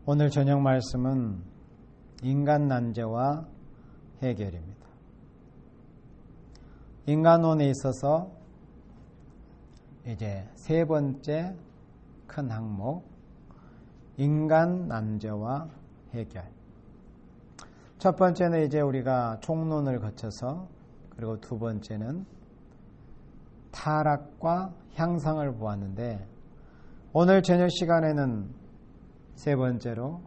오늘 저녁 말씀은 인간 난제와 해결입니다. 인간론에 있어서 이제 세 번째 큰 항목, 인간 난제와 해결. 첫 번째는 이제 우리가 총론을 거쳐서, 그리고 두 번째는 타락과 향상을 보았는데, 오늘 저녁 시간에는 세 번째로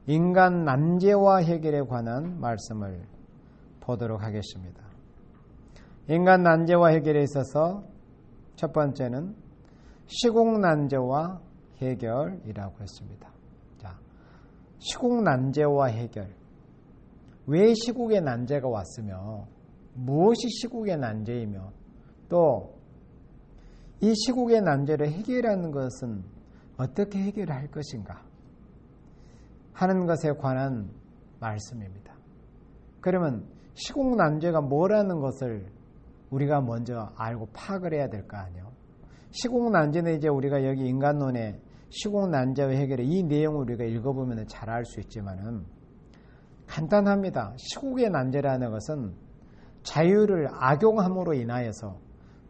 인간 난제와 해결에 관한 말씀을 보도록 하겠습니다. 인간 난제와 해결에 있어서 첫 번째는 시국 난제와 해결이라고 했습니다. 자, 시국 난제와 해결. 왜 시국의 난제가 왔으며, 무엇이 시국의 난제이며, 또 이 시국의 난제를 해결하는 것은 어떻게 해결할 것인가 하는 것에 관한 말씀입니다. 그러면 시국 난제가 뭐라는 것을 우리가 먼저 알고 파악을 해야 될 거 아니에요. 시국 난제는 이제 우리가 여기 인간론의 시국 난제와 해결의 이 내용을 우리가 읽어보면 잘 알 수 있지만은 간단합니다. 시국의 난제라는 것은 자유를 악용함으로 인하여서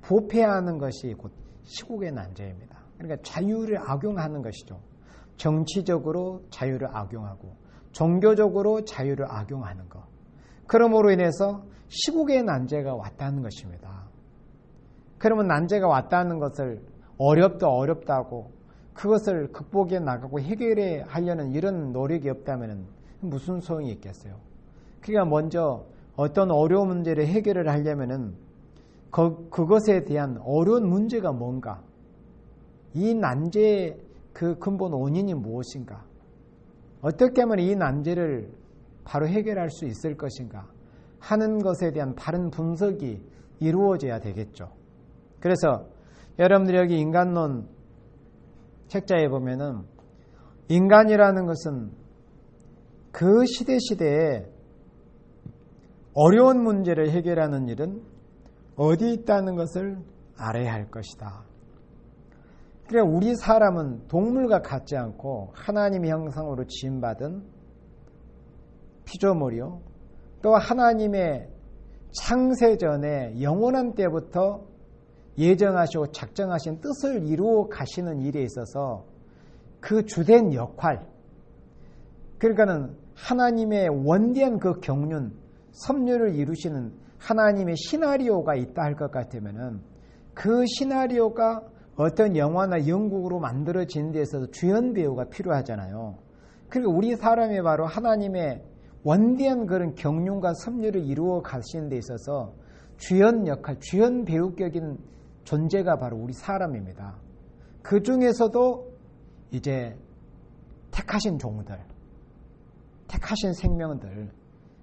부패하는 것이 곧 시국의 난제입니다. 그러니까 자유를 악용하는 것이죠. 정치적으로 자유를 악용하고 종교적으로 자유를 악용하는 것. 그러므로 인해서 시국의 난제가 왔다는 것입니다. 그러면 난제가 왔다는 것을 어렵다고 그것을 극복해 나가고 해결해 하려는 이런 노력이 없다면 무슨 소용이 있겠어요? 그러니까 먼저 어떤 어려운 문제를 해결을 하려면은 그것에 대한 어려운 문제가 뭔가, 이 난제의 그 근본 원인이 무엇인가, 어떻게 하면 이 난제를 바로 해결할 수 있을 것인가 하는 것에 대한 바른 분석이 이루어져야 되겠죠. 그래서 여러분들이 여기 인간론 책자에 보면은 인간이라는 것은 그 시대에 어려운 문제를 해결하는 일은 어디 있다는 것을 알아야 할 것이다. 그러니까 우리 사람은 동물과 같지 않고 하나님의 형상으로 지음받은 피조물이요, 또 하나님의 창세전에 영원한 때부터 예정하시고 작정하신 뜻을 이루어 가시는 일에 있어서 그 주된 역할, 그러니까는 하나님의 원대한 그 경륜, 섭리를 이루시는 하나님의 시나리오가 있다 할 것 같으면은 그 시나리오가 어떤 영화나 연극으로 만들어진 데 있어서 주연 배우가 필요하잖아요. 그리고 우리 사람이 바로 하나님의 원대한 그런 경륜과 섭리를 이루어 가시는 데 있어서 주연 역할, 주연 배우격인 존재가 바로 우리 사람입니다. 그 중에서도 이제 택하신 종들, 택하신 생명들,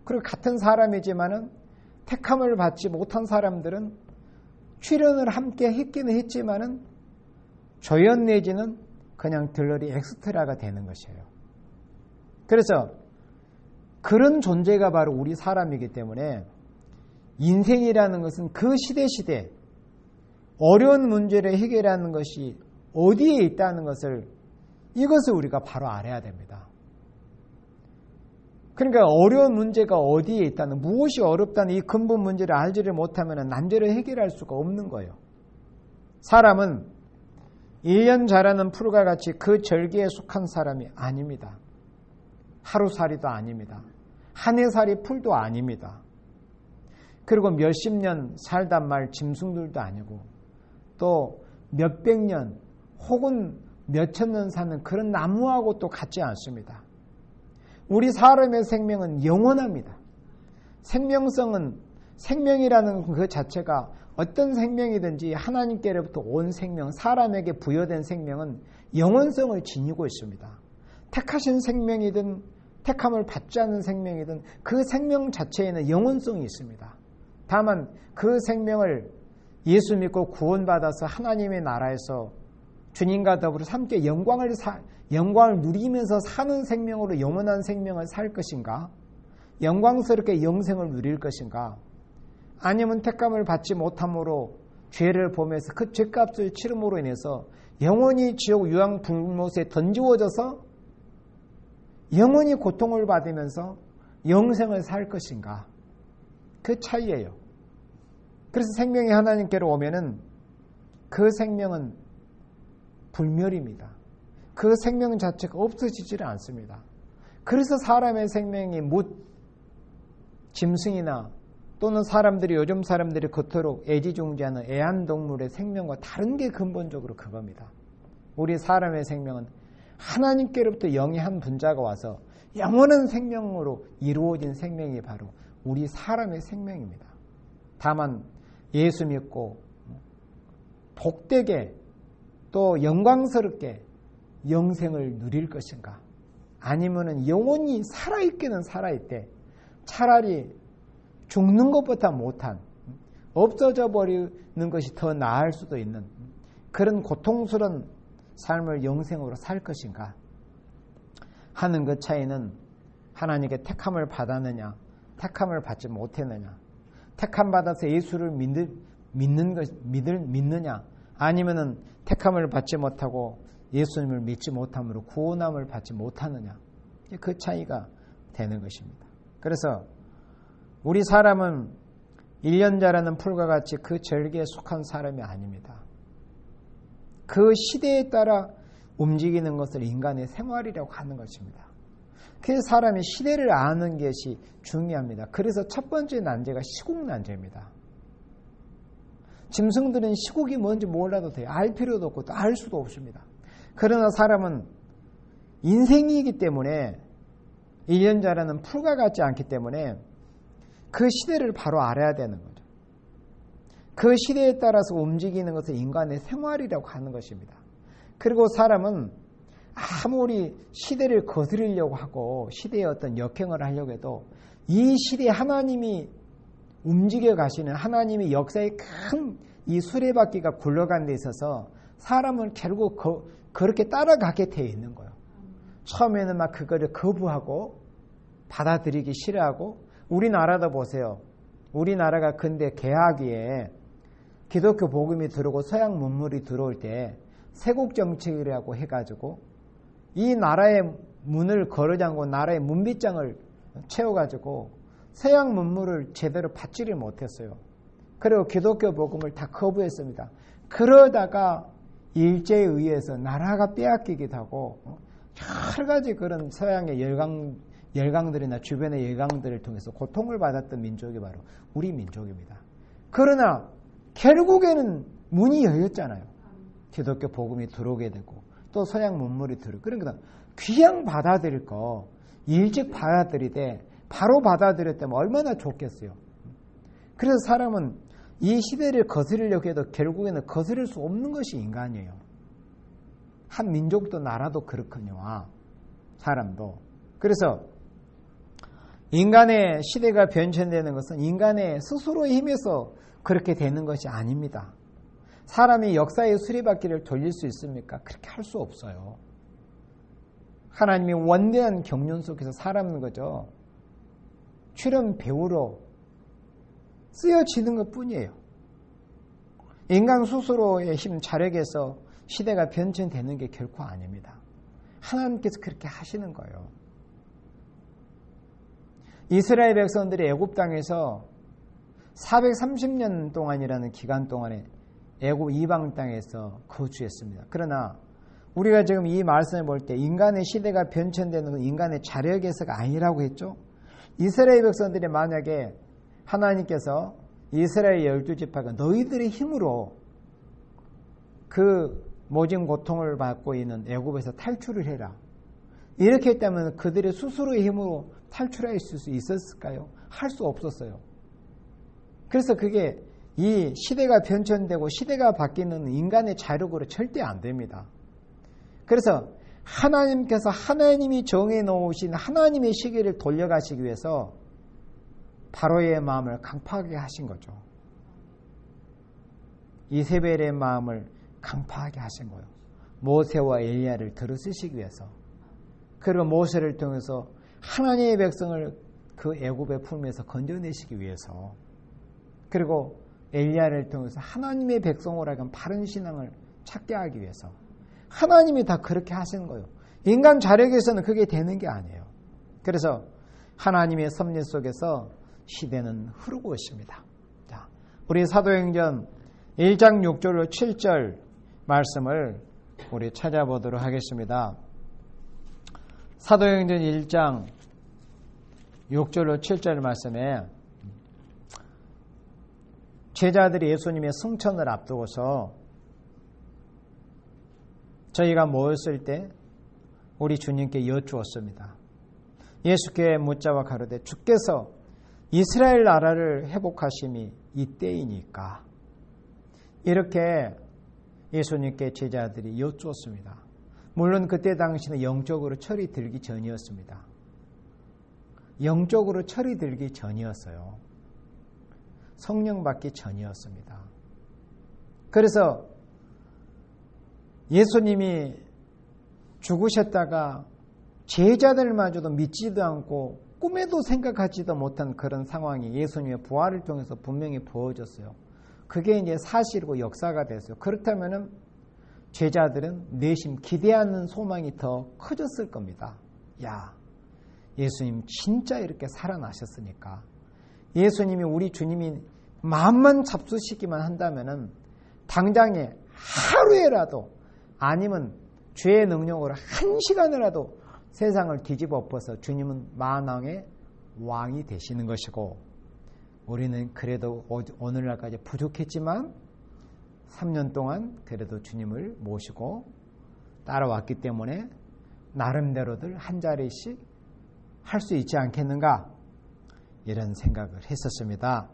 그리고 같은 사람이지만은 택함을 받지 못한 사람들은 출연을 함께 했기는 했지만은 조연 내지는 그냥 들러리 엑스트라가 되는 것이에요. 그래서 그런 존재가 바로 우리 사람이기 때문에 인생이라는 것은 그 시대 어려운 문제를 해결하는 것이 어디에 있다는 것을, 이것을 우리가 바로 알아야 됩니다. 그러니까 어려운 문제가 어디에 있다는, 무엇이 어렵다는 이 근본 문제를 알지를 못하면 난제를 해결할 수가 없는 거예요. 사람은 1년 자라는 풀과 같이 그 절기에 속한 사람이 아닙니다. 하루살이도 아닙니다. 한 해살이 풀도 아닙니다. 그리고 몇십 년 살단 말 짐승들도 아니고, 또 몇백 년 혹은 몇천 년 사는 그런 나무하고 또 같지 않습니다. 우리 사람의 생명은 영원합니다. 생명성은, 생명이라는 그 자체가 어떤 생명이든지 하나님께로부터 온 생명, 사람에게 부여된 생명은 영원성을 지니고 있습니다. 택하신 생명이든 택함을 받지 않는 생명이든 그 생명 자체에는 영원성이 있습니다. 다만 그 생명을 예수 믿고 구원받아서 하나님의 나라에서 주님과 더불어 함께 영광을 누리면서 사는 생명으로 영원한 생명을 살 것인가? 영광스럽게 영생을 누릴 것인가? 아니면 택감을 받지 못함으로 죄를 보면서 그 죄값을 치름으로 인해서 영원히 지옥 유황 불못에 던지워져서 영원히 고통을 받으면서 영생을 살 것인가? 그 차이예요. 그래서 생명이 하나님께로 오면은 그 생명은 불멸입니다. 그 생명 자체가 없어지지를 않습니다. 그래서 사람의 생명이 못 짐승이나 또는 요즘 사람들이 그토록 애지중지하는 애완동물의 생명과 다른 게 근본적으로 그겁니다. 우리 사람의 생명은 하나님께로부터 영의 한 분자가 와서 영원한 생명으로 이루어진 생명이 바로 우리 사람의 생명입니다. 다만 예수 믿고 복되게 또 영광스럽게 영생을 누릴 것인가? 아니면은 영원히 살아있기는 살아있대. 차라리 죽는 것보다 못한, 없어져 버리는 것이 더 나을 수도 있는 그런 고통스러운 삶을 영생으로 살 것인가 하는 그 차이는 하나님께 택함을 받았느냐, 택함을 받지 못했느냐, 택함 받아서 예수를 믿느냐, 아니면은 택함을 받지 못하고 예수님을 믿지 못함으로 구원함을 받지 못하느냐, 그 차이가 되는 것입니다. 그래서 우리 사람은 1년 자라는 풀과 같이 그 절기에 속한 사람이 아닙니다. 그 시대에 따라 움직이는 것을 인간의 생활이라고 하는 것입니다. 그래서 사람이 시대를 아는 것이 중요합니다. 그래서 첫 번째 난제가 시국 난제입니다. 짐승들은 시국이 뭔지 몰라도 돼요. 알 필요도 없고 또 알 수도 없습니다. 그러나 사람은 인생이기 때문에 1년 자라는 풀과 같지 않기 때문에 그 시대를 바로 알아야 되는 거죠. 그 시대에 따라서 움직이는 것을 인간의 생활이라고 하는 것입니다. 그리고 사람은 아무리 시대를 거스르려고 하고 시대의 어떤 역행을 하려고 해도 이 시대에 하나님이 움직여 가시는 하나님의 역사의 큰 이 수레바퀴가 굴러가는 데 있어서 사람은 결국 그렇게 따라가게 되어 있는 거예요. 처음에는 막 그거를 거부하고 받아들이기 싫어하고, 우리나라도 보세요. 우리나라가 근대 개화기에 기독교 복음이 들어오고 서양 문물이 들어올 때 세국 정책이라고 해가지고 이 나라의 문을 걸어잠고 나라의 문빗장을 채워가지고 서양 문물을 제대로 받지를 못했어요. 그리고 기독교 복음을 다 거부했습니다. 그러다가 일제에 의해서 나라가 빼앗기기도 하고 여러 가지 그런 서양의 열강들이나 주변의 열강들을 통해서 고통을 받았던 민족이 바로 우리 민족입니다. 그러나 결국에는 문이 열렸잖아요. 기독교 복음이 들어오게 되고 또 서양 문물이 들어오고, 그러니까 그냥 받아들일 거 일찍 받아들이되 바로 받아들였다면 얼마나 좋겠어요. 그래서 사람은 이 시대를 거스르려고 해도 결국에는 거스를 수 없는 것이 인간이에요. 한 민족도 나라도 그렇거든요. 사람도. 그래서 인간의 시대가 변천되는 것은 인간의 스스로의 힘에서 그렇게 되는 것이 아닙니다. 사람이 역사의 수레바퀴를 돌릴 수 있습니까? 그렇게 할 수 없어요. 하나님이 원대한 경륜 속에서 살아가는 거죠. 출연 배우로 쓰여지는 것 뿐이에요. 인간 스스로의 힘, 자력에서 시대가 변천되는 게 결코 아닙니다. 하나님께서 그렇게 하시는 거예요. 이스라엘 백성들이 애굽 땅에서 430년 동안이라는 기간 동안에 애굽 이방 땅에서 거주했습니다. 그러나 우리가 지금 이 말씀을 볼 때 인간의 시대가 변천되는 건 인간의 자력에서가 아니라고 했죠. 이스라엘 백성들이 만약에 하나님께서 이스라엘 12지파가 너희들의 힘으로 그 모진 고통을 받고 있는 애굽에서 탈출을 해라, 이렇게 했다면 그들의 스스로의 힘으로 탈출할 수 있었을까요? 할 수 없었어요. 그래서 그게 이 시대가 변천되고 시대가 바뀌는 인간의 자력으로 절대 안 됩니다. 그래서 하나님께서 하나님이 정해놓으신 하나님의 시계를 돌려가시기 위해서 바로의 마음을 강팍하게 하신 거죠. 이세벨의 마음을 강팍하게 하신 거예요. 모세와 엘리야를 들어쓰시기 위해서. 그리고 모세를 통해서 하나님의 백성을 그 애굽의 품에서 건져내시기 위해서. 그리고 엘리야를 통해서 하나님의 백성으로라면 바른 신앙을 찾게 하기 위해서 하나님이 다 그렇게 하시는 거예요. 인간 자력에서는 그게 되는 게 아니에요. 그래서 하나님의 섭리 속에서 시대는 흐르고 있습니다. 자, 우리 사도행전 1장 6절로 7절 말씀을 우리 찾아보도록 하겠습니다. 사도행전 1장 6절로 7절 말씀에 제자들이 예수님의 승천을 앞두고서 저희가 모였을 때 우리 주님께 여쭈었습니다. 예수께 묻자와 가로되 주께서 이스라엘 나라를 회복하심이 이때이니까. 이렇게 예수님께 제자들이 여쭈었습니다. 물론 그때 당시는 영적으로 철이 들기 전이었습니다. 영적으로 철이 들기 전이었어요. 성령 받기 전이었습니다. 그래서 예수님이 죽으셨다가 제자들마저도 믿지도 않고 꿈에도 생각하지도 못한 그런 상황이 예수님의 부활을 통해서 분명히 보여졌어요. 그게 이제 사실이고 역사가 됐어요. 그렇다면은 제자들은 내심 기대하는 소망이 더 커졌을 겁니다. 야, 예수님 진짜 이렇게 살아나셨으니까 예수님이 우리 주님이 마음만 잡수시기만 한다면은 당장에 하루에라도 아니면 죄의 능력으로 한 시간이라도 세상을 뒤집어 엎어서 주님은 만왕의 왕이 되시는 것이고 우리는 그래도 오늘날까지 부족했지만 3년 동안 그래도 주님을 모시고 따라왔기 때문에 나름대로들 한 자리씩 할 수 있지 않겠는가 이런 생각을 했었습니다.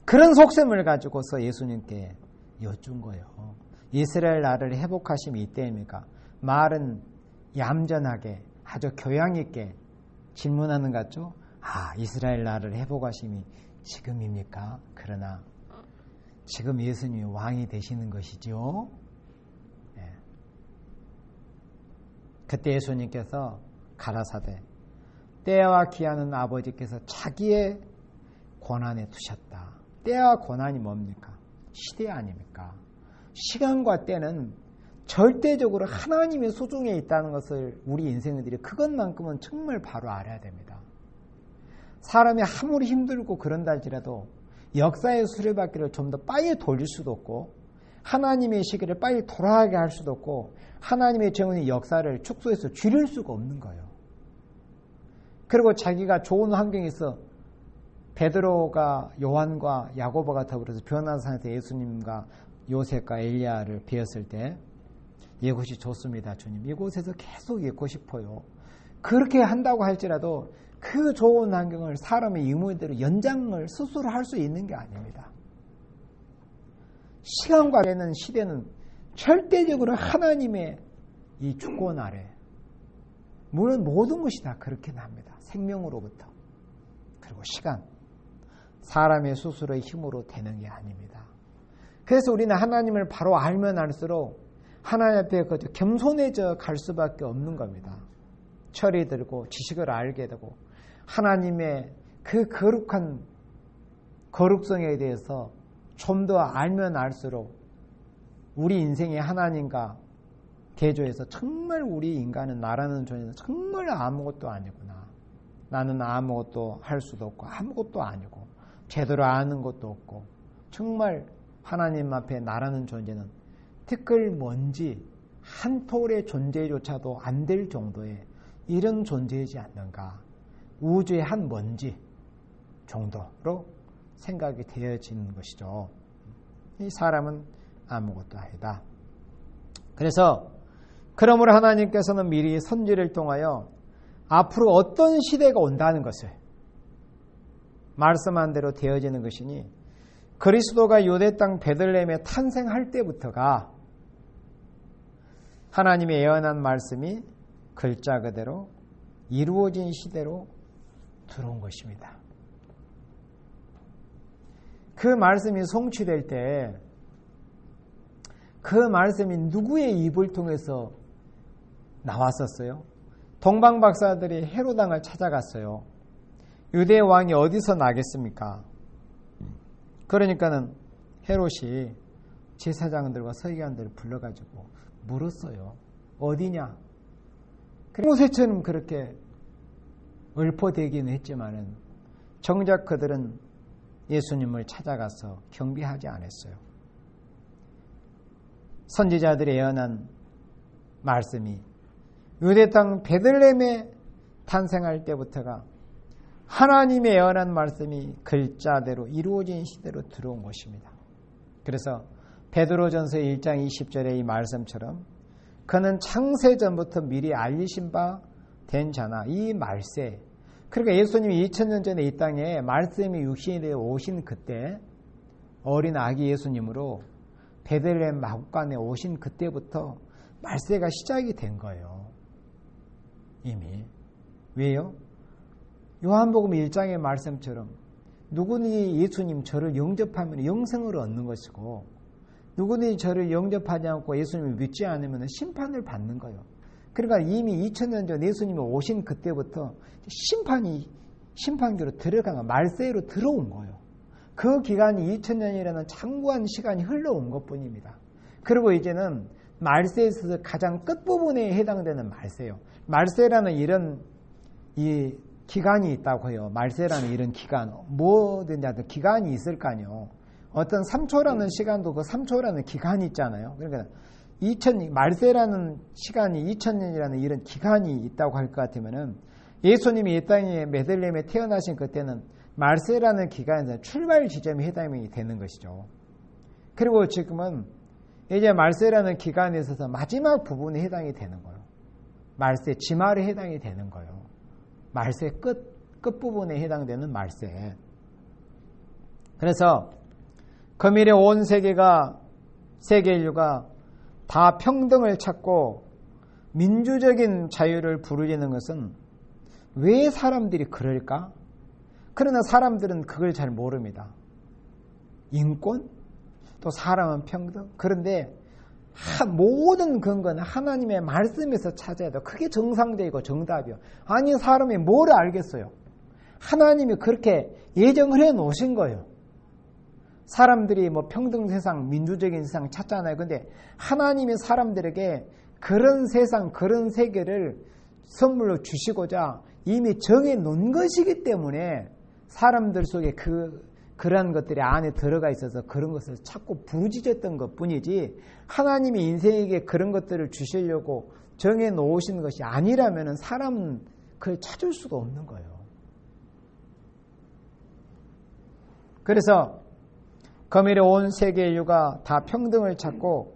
그런 속셈을 가지고서 예수님께 여쭌 거예요. 이스라엘 나라를 회복하심이 이때입니까? 말은 얌전하게 아주 교양 있게 질문하는 것 같죠? 아, 이스라엘 나라를 회복하심이 지금입니까? 그러나 지금 예수님이 왕이 되시는 것이죠. 네. 그때 예수님께서 가라사대 때와 기한은 아버지께서 자기의 권한에 두셨다. 때와 권한이 뭡니까? 시대 아닙니까? 시간과 때는 절대적으로 하나님의 소중에 있다는 것을 우리 인생들이 그것만큼은 정말 바로 알아야 됩니다. 사람이 아무리 힘들고 그런다 할지라도 역사의 수레바퀴를 좀 더 빨리 돌릴 수도 없고 하나님의 시기를 빨리 돌아가게 할 수도 없고 하나님의 정의 역사를 축소해서 줄일 수가 없는 거예요. 그리고 자기가 좋은 환경에서 베드로가 요한과 야고보가 더불어서 변화산에서 예수님과 요셉과 엘리야를 비었을 때 이곳이 좋습니다. 주님. 이곳에서 계속 있고 싶어요. 그렇게 한다고 할지라도 그 좋은 환경을 사람의 의무대로 연장을 스스로 할 수 있는 게 아닙니다. 시간과 되는 시대는 절대적으로 하나님의 이 주권 아래 물론 모든 것이 다 그렇게 납니다. 생명으로부터 그리고 시간 사람의 스스로의 힘으로 되는 게 아닙니다. 그래서 우리는 하나님을 바로 알면 알수록 하나님 앞에 겸손해져 갈 수밖에 없는 겁니다. 철이 들고 지식을 알게 되고 하나님의 그 거룩한 거룩성에 대해서 좀 더 알면 알수록 우리 인생의 하나님과 대조해서 정말 우리 인간은 나라는 존재는 정말 아무것도 아니구나. 나는 아무것도 할 수도 없고 아무것도 아니고 제대로 아는 것도 없고 정말 하나님 앞에 나라는 존재는 티끌 먼지 한 톨의 존재조차도 안 될 정도의 이런 존재이지 않는가. 우주의 한 먼지 정도로 생각이 되어지는 것이죠. 이 사람은 아무것도 아니다. 그래서 그러므로 하나님께서는 미리 선지를 통하여 앞으로 어떤 시대가 온다는 것을 말씀한 대로 되어지는 것이니 그리스도가 유대 땅 베들레헴에 탄생할 때부터가 하나님의 예언한 말씀이 글자 그대로 이루어진 시대로 들어온 것입니다. 그 말씀이 성취될 때 그 말씀이 누구의 입을 통해서 나왔었어요? 동방 박사들이 헤로당을 찾아갔어요. 유대 왕이 어디서 나겠습니까? 그러니까는 헤롯이 제사장들과 서기관들을 불러가지고 물었어요. 어디냐? 모세처럼 그렇게 읊어대기는 했지만은 정작 그들은 예수님을 찾아가서 경배하지 않았어요. 선지자들이 예언한 말씀이 유대 땅 베들레헴에 탄생할 때부터가 하나님의 예언한 말씀이 글자대로 이루어진 시대로 들어온 것입니다. 그래서 베드로전서 1장 20절의 이 말씀처럼 그는 창세전부터 미리 알리신 바 된 자나 이 말세, 그러니까 예수님이 2000년 전에 이 땅에 말씀이 육신이 되어 오신 그때 어린 아기 예수님으로 베들레헴 마구간에 오신 그때부터 말세가 시작이 된 거예요. 이미. 왜요? 요한복음 1장의 말씀처럼 누구니 예수님 저를 영접하면 영생을 얻는 것이고 누구니 저를 영접하지 않고 예수님을 믿지 않으면 심판을 받는 거예요. 그러니까 이미 2000년 전 예수님이 오신 그때부터 심판기로 들어간 거, 말세로 들어온 거예요. 그 기간이 2000년이라는 장구한 시간이 흘러온 것뿐입니다. 그리고 이제는 말세에 있어서 가장 끝부분에 해당되는 말세예요. 말세라는 이런 이 기간이 있다고 해요. 말세라는 이런 기간, 뭐든지 하여튼 기간이 있을 거 아니에요. 어떤 3초라는 시간도 그 3초라는 기간이 있잖아요. 그러니까 말세라는 시간이 2000년이라는 이런 기간이 있다고 할 것 같으면은 예수님이 이 땅에 베들레헴에 태어나신 그때는 말세라는 기간에서 출발 지점이 해당이 되는 것이죠. 그리고 지금은 이제 말세라는 기간에 있어서 마지막 부분에 해당이 되는 거예요. 말세, 지말에 해당이 되는 거예요. 말세 끝부분에 해당되는 말세. 그래서 금일에 온 세계 인류가 다 평등을 찾고 민주적인 자유를 부르짖는 것은 왜 사람들이 그럴까? 그러나 사람들은 그걸 잘 모릅니다. 인권? 또 사람은 평등? 그런데 모든 근거는 하나님의 말씀에서 찾아야 돼요. 그게 정상적이고 정답이요. 아니 사람이 뭘 알겠어요. 하나님이 그렇게 예정을 해놓으신 거예요. 사람들이 뭐 평등 세상, 민주적인 세상 찾잖아요. 근데 하나님이 사람들에게 그런 세상, 그런 세계를 선물로 주시고자 이미 정해 놓은 것이기 때문에 사람들 속에 그러한 것들이 안에 들어가 있어서 그런 것을 찾고 부르짖었던 것 뿐이지 하나님이 인생에게 그런 것들을 주시려고 정해 놓으신 것이 아니라면 사람은 그걸 찾을 수가 없는 거예요. 그래서 금일에 온 세계 인류가 다 평등을 찾고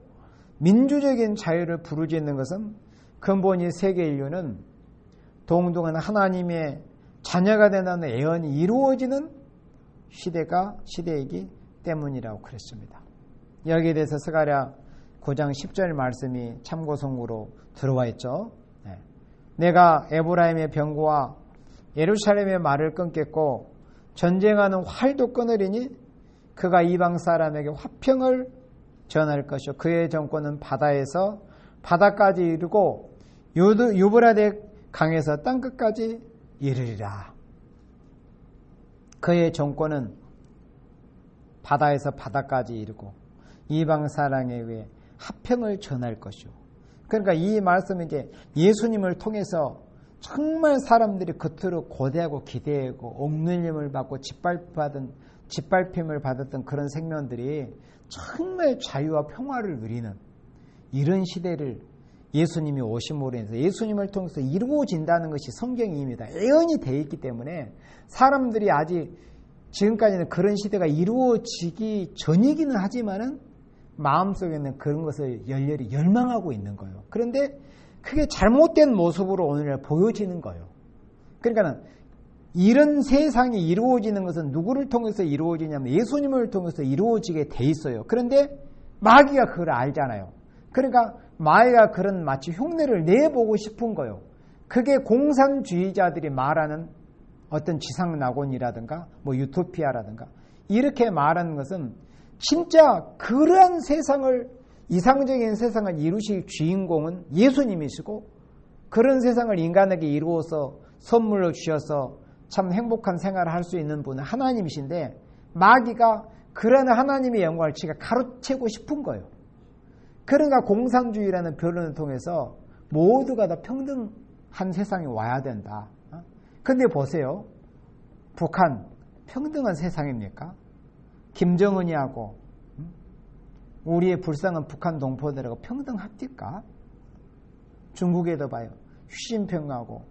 민주적인 자유를 부르짖는 것은 근본이 세계 인류는 동등한 하나님의 자녀가 되는 예언이 이루어지는 시대이기 때문이라고 그랬습니다. 여기에 대해서 스가랴 9장 10절 말씀이 참고성구로 들어와 있죠. 내가 에브라임의 병거와 예루살렘의 말을 끊겠고 전쟁하는 활도 끊으리니 그가 이방 사람에게 화평을 전할 것이요 그의 정권은 바다에서 바다까지 이르고 유브라데 강에서 땅끝까지 이르리라. 그의 정권은 바다에서 바다까지 이르고 이방 사람에게 화평을 전할 것이요. 그러니까 이 말씀은 이제 예수님을 통해서 정말 사람들이 겉으로 고대하고 기대하고 억눌림을 받고 짓밟힘을 받았던 그런 생명들이 정말 자유와 평화를 누리는 이런 시대를 예수님이 오심으로 인해서 예수님을 통해서 이루어진다는 것이 성경입니다. 예언이 되어 있기 때문에 사람들이 아직 지금까지는 그런 시대가 이루어지기 전이기는 하지만은 마음속에는 그런 것을 열렬히 열망하고 있는 거예요. 그런데 그게 잘못된 모습으로 오늘날 보여지는 거예요. 그러니까 이런 세상이 이루어지는 것은 누구를 통해서 이루어지냐면 예수님을 통해서 이루어지게 돼 있어요. 그런데 마귀가 그걸 알잖아요. 그러니까 마귀가 그런 마치 흉내를 내보고 싶은 거예요. 그게 공산주의자들이 말하는 어떤 지상낙원이라든가 뭐 유토피아라든가 이렇게 말하는 것은 진짜 그러한 세상을 이상적인 세상을 이루실 주인공은 예수님이시고 그런 세상을 인간에게 이루어서 선물로 주셔서 참 행복한 생활을 할 수 있는 분은 하나님이신데 마귀가 그런 하나님의 영광을 지가 가로채고 싶은 거예요. 그러니까 공산주의라는 변론을 통해서 모두가 다 평등한 세상에 와야 된다. 근데 보세요. 북한 평등한 세상입니까? 김정은이하고 우리의 불쌍한 북한 동포들하고 평등합니까? 중국에도 봐요. 휘진평하고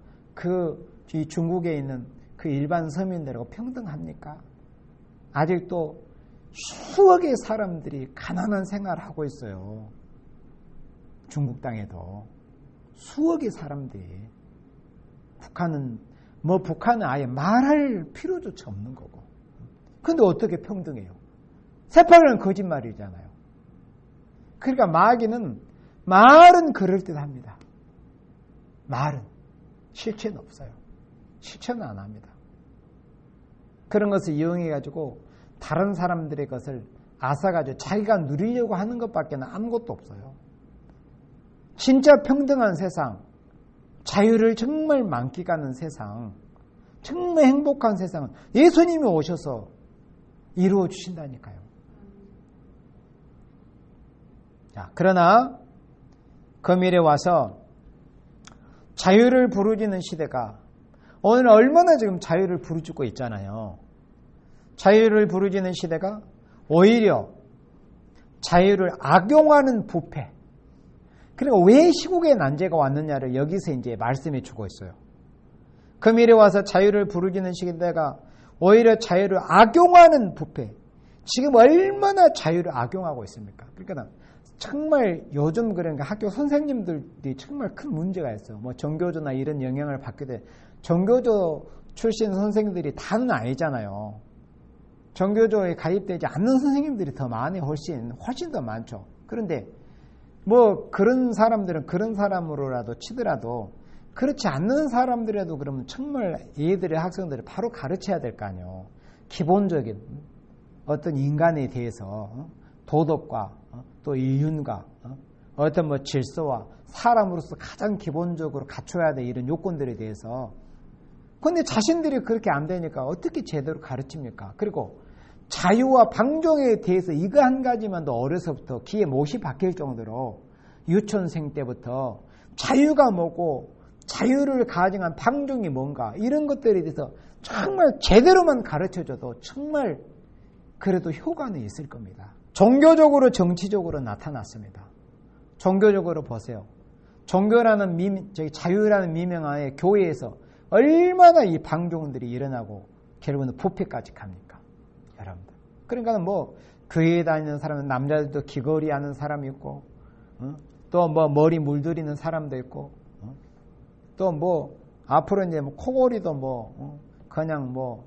이 중국에 있는 그 일반 서민들하고 평등합니까? 아직도 수억의 사람들이 가난한 생활을 하고 있어요. 중국 땅에도 수억의 사람들이. 북한은 아예 말할 필요조차 없는 거고. 근데 어떻게 평등해요? 새빨간 거짓말이잖아요. 그러니까 말은 그럴듯합니다. 말은 실체는 없어요. 실체는 안 합니다. 그런 것을 이용해가지고 다른 사람들의 것을 앗아가지고 자기가 누리려고 하는 것밖에 아무것도 없어요. 진짜 평등한 세상, 자유를 정말 만끽하는 세상, 정말 행복한 세상은 예수님이 오셔서 이루어 주신다니까요. 자, 그러나 금일에 와서 자유를 부르짖는 시대가 오늘 얼마나 지금 자유를 부르짖고 있잖아요. 자유를 부르짖는 시대가 오히려 자유를 악용하는 부패. 그리고 왜 시국의 난제가 왔느냐를 여기서 이제 말씀해 주고 있어요. 금일에 와서 자유를 부르짖는 시대가 오히려 자유를 악용하는 부패. 지금 얼마나 자유를 악용하고 있습니까? 그러니까 정말 요즘 그러니까 학교 선생님들이 정말 큰 문제가 있어요. 뭐 정교조나 이런 영향을 받게 돼. 정교조 출신 선생님들이 다는 아니잖아요. 정교조에 가입되지 않는 선생님들이 더 많이 훨씬 더 많죠. 그런데 뭐 그런 사람들은 그런 사람으로라도 치더라도 그렇지 않는 사람들에도 그러면 정말 얘들의 학생들을 바로 가르쳐야 될 거 아니에요. 기본적인 어떤 인간에 대해서 도덕과 또 이윤과 어떤 뭐 질서와 사람으로서 가장 기본적으로 갖춰야 될 이런 요건들에 대해서. 그런데 자신들이 그렇게 안 되니까 어떻게 제대로 가르칩니까? 그리고 자유와 방종에 대해서 이거 한 가지만도 어려서부터 귀에 못이 박힐 정도로 유치원생 때부터 자유가 뭐고 자유를 가정한 방종이 뭔가 이런 것들에 대해서 정말 제대로만 가르쳐줘도 정말 그래도 효과는 있을 겁니다. 종교적으로 정치적으로 나타났습니다. 종교적으로 보세요. 종교라는 자유라는 미명하에 교회에서 얼마나 이 방종들이 일어나고 결국은 부패까지 갑니까? 여러분들. 그러니까 뭐 교회에 다니는 사람은 남자들도 귀걸이 하는 사람이 있고 또 뭐 머리 물들이는 사람도 있고 또 뭐 앞으로 이제 뭐 코골이도 뭐 그냥 뭐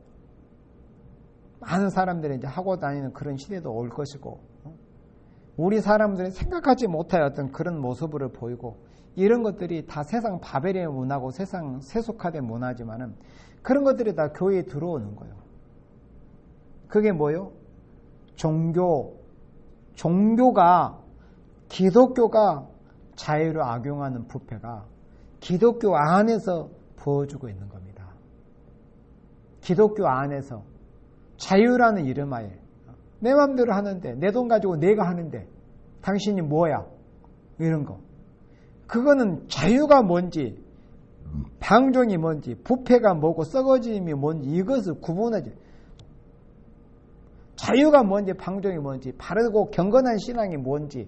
많은 사람들이 이제 하고 다니는 그런 시대도 올 것이고 우리 사람들이 생각하지 못할 어떤 그런 모습을 보이고 이런 것들이 다 세상 바벨의 문화고 세상 세속화된 문화지만은 그런 것들이 다 교회에 들어오는 거예요. 그게 뭐예요? 기독교가 자유를 악용하는 부패가 기독교 안에서 부어주고 있는 겁니다. 기독교 안에서 자유라는 이름하에 내 마음대로 하는데 내 돈 가지고 내가 하는데 당신이 뭐야? 이런 거. 그거는 자유가 뭔지 방종이 뭔지 부패가 뭐고 썩어짐이 뭔지 이것을 구분하지. 자유가 뭔지 방종이 뭔지 바르고 경건한 신앙이 뭔지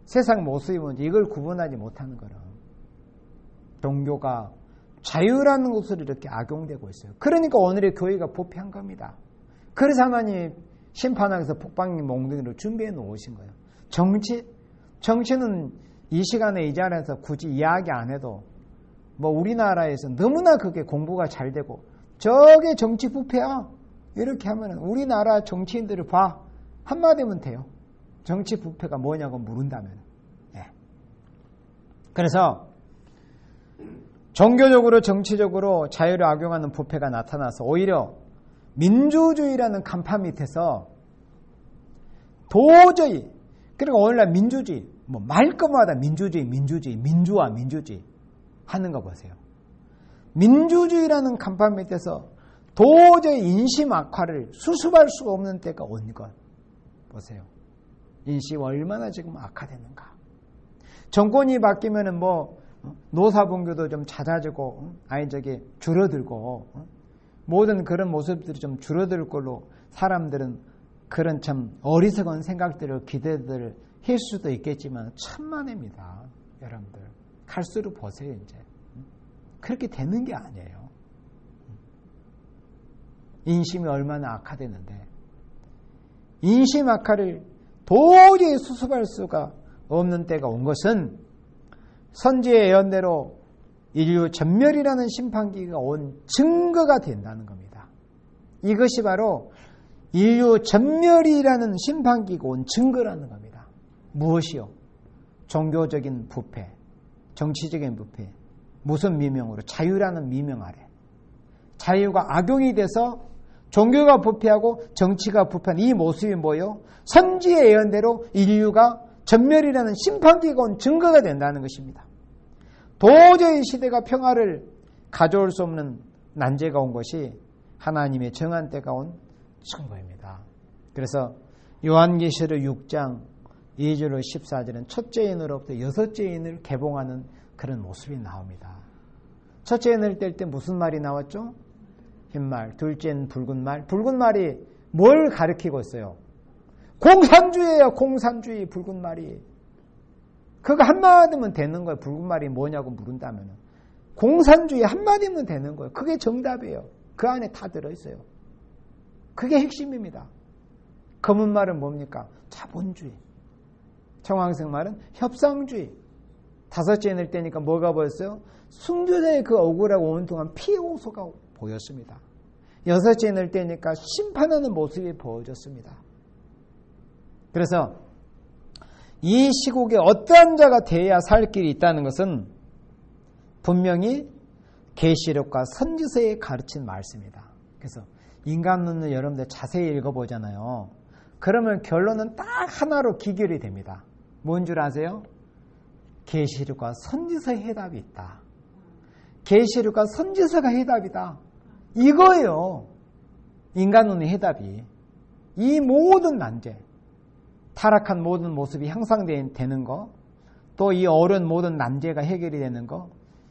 세상 모습이 뭔지 이걸 구분하지 못하는 거라. 종교가 자유라는 것으로 이렇게 악용되고 있어요. 그러니까 오늘의 교회가 부패한 겁니다. 그래서 하나님이 심판하면서 북방의 몽둥이를 준비해 놓으신 거예요. 정치는 이 시간에 이 자리에서 굳이 이야기 안 해도 뭐 우리나라에서 너무나 그게 공부가 잘 되고 저게 정치 부패야 이렇게 하면 우리나라 정치인들을 봐 한마디면 돼요. 정치 부패가 뭐냐고 물은다면. 네. 그래서 종교적으로 정치적으로 자유를 악용하는 부패가 나타나서 오히려 민주주의라는 간판 밑에서 도저히 그리고 오늘날 민주주의 뭐 말끝마다 민주주의 민주화 민주주의 하는 거 보세요. 민주주의라는 간판 밑에서 도저히 인심 악화를 수습할 수가 없는 때가 온 것. 보세요. 인심이 얼마나 지금 악화되는가. 정권이 바뀌면은 노사분교도 좀 잦아지고, 줄어들고, 모든 그런 모습들이 좀 줄어들 걸로 사람들은 그런 참 어리석은 생각들을 기대들 할 수도 있겠지만 천만입니다. 여러분들. 갈수록 보세요, 이제. 그렇게 되는 게 아니에요. 인심이 얼마나 악화되는데, 인심 악화를 도저히 수습할 수가 없는 때가 온 것은 선지의 예언대로 인류 전멸이라는 심판기가 온 증거가 된다는 겁니다. 이것이 바로 인류 전멸이라는 심판기가 온 증거라는 겁니다. 무엇이요? 종교적인 부패, 정치적인 부패, 무슨 미명으로? 자유라는 미명 아래. 자유가 악용이 돼서 종교가 부패하고 정치가 부패한 이 모습이 뭐예요? 선지의 예언대로 인류가 전멸이라는 심판기가 온 증거가 된다는 것입니다. 도저히 시대가 평화를 가져올 수 없는 난제가 온 것이 하나님의 정한 때가 온 증거입니다. 그래서 요한계시록 6장 2절로 14절은 첫째 인으로부터 여섯째 인을 개봉하는 그런 모습이 나옵니다. 첫째 인을 뗄 때 무슨 말이 나왔죠? 흰말, 둘째는 붉은 말. 붉은 말이 뭘 가리키고 있어요? 공산주의예요. 공산주의 붉은 말이. 그거 한마디면 되는 거예요. 붉은 말이 뭐냐고 물은다면. 공산주의 한마디면 되는 거예요. 그게 정답이에요. 그 안에 다 들어있어요. 그게 핵심입니다. 검은 말은 뭡니까? 자본주의. 청황색 말은 협상주의. 다섯째 인을 떼니까 뭐가 보였어요? 순교자의 그 억울하고 오는 동안 피해 호소가 보였습니다. 여섯째 인을 떼니까 심판하는 모습이 보여졌습니다. 그래서 이 시국에 어떠한 자가 돼야 살 길이 있다는 것은 분명히 계시록과 선지서에 가르친 말씀이다. 그래서 인간론을 여러분들 자세히 읽어보잖아요. 그러면 결론은 딱 하나로 기결이 됩니다. 뭔 줄 아세요? 계시록과 선지서의 해답이 있다. 계시록과 선지서가 해답이다. 이거예요. 인간론의 해답이. 이 모든 난제, 타락한 모든 모습이 향상되는 거, 또 이 어려운 모든 난제가 해결이 되는 거,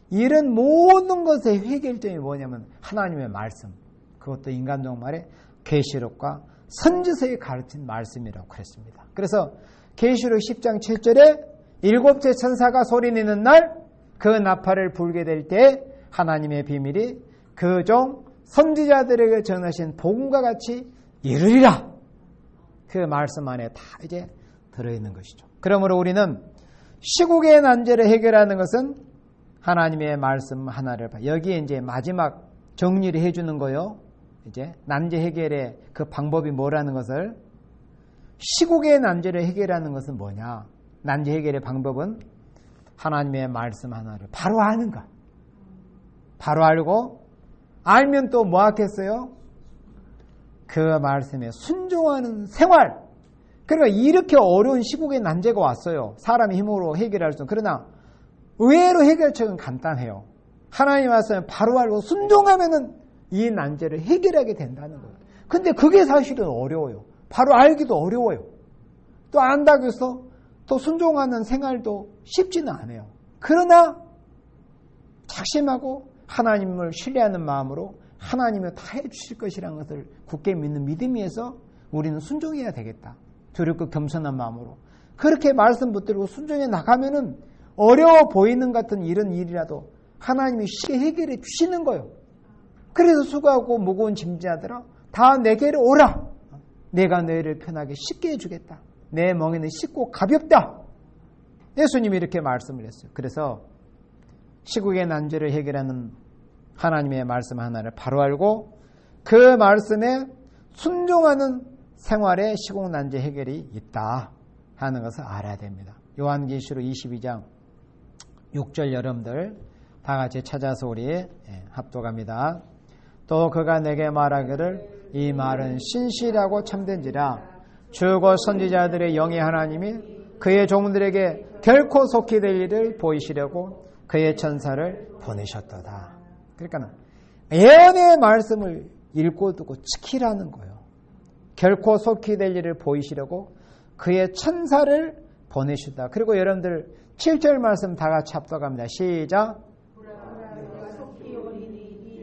이런 모든 것의 해결점이 뭐냐면 하나님의 말씀, 그것도 인간론 말에 계시록과 선지서에 가르친 말씀이라고 그랬습니다. 그래서 계시록 10장 7절에 일곱째 천사가 소리내는 날 그 나팔을 불게 될 때 하나님의 비밀이 그 종 선지자들에게 전하신 복음과 같이 이르리라. 그 말씀 안에 다 이제 들어있는 것이죠. 그러므로 우리는 시국의 난제를 해결하는 것은 하나님의 말씀 하나를 여기에 이제 마지막 정리를 해주는 거요. 이제 난제 해결의 그 방법이 뭐라는 것을, 시국의 난제를 해결하는 것은 뭐냐? 난제 해결의 방법은 하나님의 말씀 하나를 바로 아는 것. 바로 알고, 알면 또 뭐 하겠어요? 그 말씀에 순종하는 생활. 그러니까 이렇게 어려운 시국의 난제가 왔어요. 사람의 힘으로 해결할 수. 그러나 의외로 해결책은 간단해요. 하나님 말씀을 바로 알고 순종하면은 이 난제를 해결하게 된다는 거예요. 근데 그게 사실은 어려워요. 바로 알기도 어려워요. 또 안다고 해서 또 순종하는 생활도 쉽지는 않아요. 그러나 작심하고 하나님을 신뢰하는 마음으로 하나님이 다 해주실 것이라는 것을 굳게 믿는 믿음에서 우리는 순종해야 되겠다. 두렵고 겸손한 마음으로. 그렇게 말씀 붙들고 순종해 나가면은 어려워 보이는 같은 이런 일이라도 하나님이 쉽게 해결해 주시는 거예요. 그래서 수고하고 무거운 짐자들아 다 내게로 오라. 내가 너희를 편하게 쉽게 해주겠다. 내 멍에는 쉽고 가볍다. 예수님이 이렇게 말씀을 했어요. 그래서 시국의 난제를 해결하는 하나님의 말씀 하나를 바로 알고 그 말씀에 순종하는 생활의 시국 난제 해결이 있다 하는 것을 알아야 됩니다. 요한계시록 22장 6절 여러분들 다 같이 찾아서 우리 합독합니다. 또 그가 내게 말하기를 이 말은 신실하고 참된지라 주고 선지자들의 영의 하나님이 그의 종들에게 결코 속히 될 일을 보이시려고 그의 천사를 보내셨도다. 그러니까 예언의 말씀을 읽고 듣고 지키라는 거예요. 결코 속히 될 일을 보이시려고 그의 천사를 보내시다. 그리고 여러분들 7절 말씀 다 같이 합독합니다. 시작.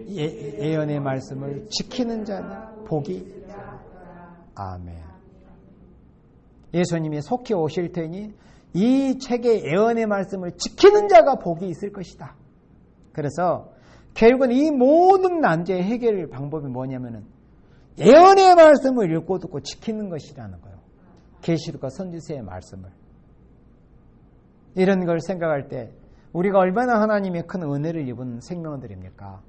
예언의 말씀을 지키는 자는 복이 있다. 아멘. 예수님이 속히 오실 테니 이 책의 예언의 말씀을 지키는 자가 복이 있을 것이다. 그래서 결국은 이 모든 난제의 해결 방법이 뭐냐면은 예언의 말씀을 읽고 듣고 지키는 것이라는 거예요. 계시록과 선지서의 말씀을. 이런 걸 생각할 때 우리가 얼마나 하나님의 큰 은혜를 입은 생명들입니까?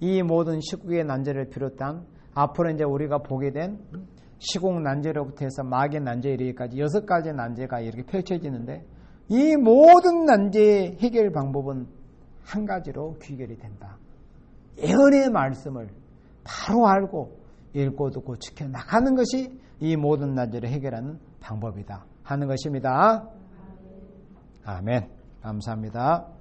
이 모든 시국의 난제를 비롯한 앞으로 이제 우리가 보게 된 시국 난제로부터 해서 마귀 난제에 이르기까지 6가지 난제가 이렇게 펼쳐지는데 이 모든 난제의 해결 방법은 한 가지로 귀결이 된다. 예언의 말씀을 바로 알고 읽고 듣고 지켜나가는 것이 이 모든 난제를 해결하는 방법이다 하는 것입니다. 아멘. 감사합니다.